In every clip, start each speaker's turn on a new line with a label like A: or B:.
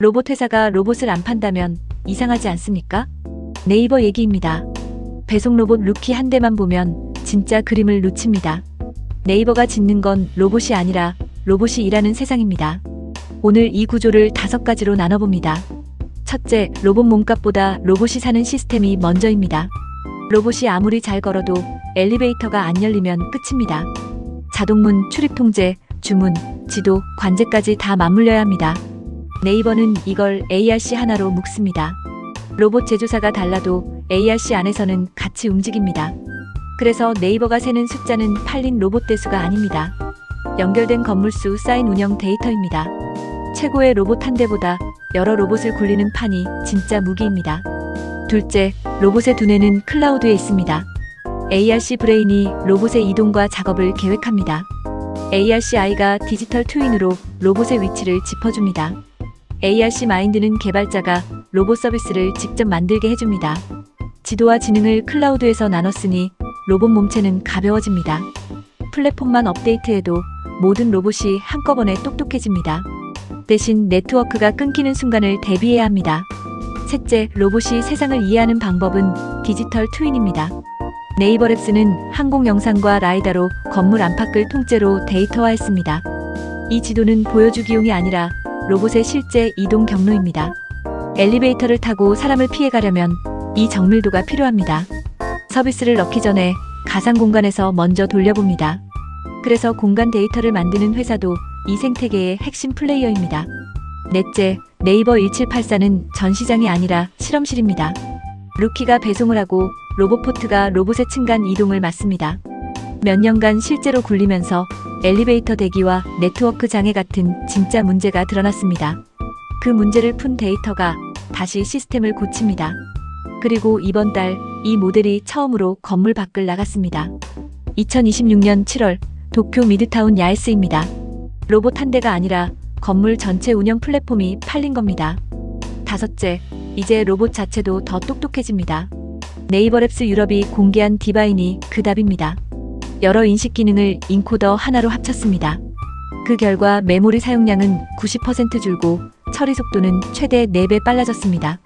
A: 로봇 회사가 로봇을 안 판다면 이상하지 않습니까? 네이버 얘기입니다. 배송 로봇 루키 한 대만 보면 진짜 그림을 놓칩니다. 네이버가 짓는 건 로봇이 아니라 로봇이 일하는 세상입니다. 오늘 이 구조를 5가지로 나눠봅니다. 첫째, 로봇 몸값보다 로봇이 사는 시스템이 먼저입니다. 로봇이 아무리 잘 걸어도 엘리베이터가 안 열리면 끝입니다. 자동문, 출입 통제, 주문, 지도, 관제까지 다 맞물려야 합니다. 네이버는 이걸 ARC 하나로 묶습니다. 로봇 제조사가 달라도 ARC 안에서는 같이 움직입니다. 그래서 네이버가 세는 숫자는 팔린 로봇 대수가 아닙니다. 연결된 건물 수, 쌓인 운영 데이터입니다. 최고의 로봇 한 대보다 여러 로봇을 굴리는 판이 진짜 무기입니다. 둘째, 로봇의 두뇌는 클라우드에 있습니다. ARC 브레인이 로봇의 이동과 작업을 계획합니다. ARC 아이가 디지털 트윈으로 로봇의 위치를 짚어줍니다. ARC 마인드는 개발자가 로봇 서비스를 직접 만들게 해줍니다. 지도와 지능을 클라우드에서 나눴으니 로봇 몸체는 가벼워집니다. 플랫폼만 업데이트해도 모든 로봇이 한꺼번에 똑똑해집니다. 대신 네트워크가 끊기는 순간을 대비해야 합니다. 셋째, 로봇이 세상을 이해하는 방법은 디지털 트윈입니다. 네이버랩스는 항공 영상과 라이다로 건물 안팎을 통째로 데이터화했습니다. 이 지도는 보여주기용이 아니라 로봇의 실제 이동 경로입니다. 엘리베이터를 타고 사람을 피해가려면 이 정밀도가 필요합니다. 서비스를 넣기 전에 가상 공간에서 먼저 돌려봅니다. 그래서 공간 데이터를 만드는 회사도 이 생태계의 핵심 플레이어입니다. 넷째, 네이버 1784는 전시장이 아니라 실험실입니다. 루키가 배송을 하고 로봇포트가 로봇의 층간 이동을 맡습니다. 몇 년간 실제로 굴리면서 엘리베이터 대기와 네트워크 장애 같은 진짜 문제가 드러났습니다. 그 문제를 푼 데이터가 다시 시스템을 고칩니다. 그리고 이번 달 이 모델이 처음으로 건물 밖을 나갔습니다. 2026년 7월 도쿄 미드타운 야에스입니다. 로봇 한 대가 아니라 건물 전체 운영 플랫폼이 팔린 겁니다. 다섯째, 이제 로봇 자체도 더 똑똑해집니다. 네이버랩스 유럽이 공개한 디바인이 그 답입니다. 여러 인식 기능을 인코더 하나로 합쳤습니다. 그 결과 메모리 사용량은 90% 줄고 처리 속도는 최대 4배 빨라졌습니다.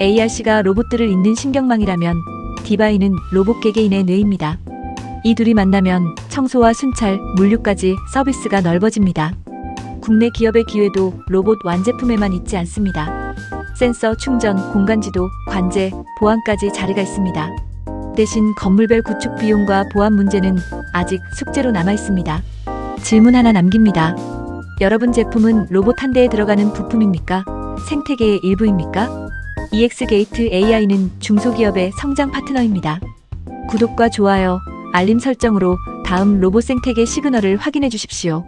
A: ARC가 로봇들을 잇는 신경망이라면 디바인은 로봇 개개인의 뇌입니다. 이 둘이 만나면 청소와 순찰, 물류까지 서비스가 넓어집니다. 국내 기업의 기회도 로봇 완제품에만 있지 않습니다. 센서, 충전, 공간지도, 관제, 보안까지 자리가 있습니다. 대신 건물별 구축 비용과 보안 문제는 아직 숙제로 남아 있습니다. 질문 하나 남깁니다. 여러분 제품은 로봇 한 대에 들어가는 부품입니까? 생태계의 일부입니까? EX게이트 AI는 중소기업의 성장 파트너입니다. 구독과 좋아요, 알림 설정으로 다음 로봇 생태계 시그널을 확인해 주십시오.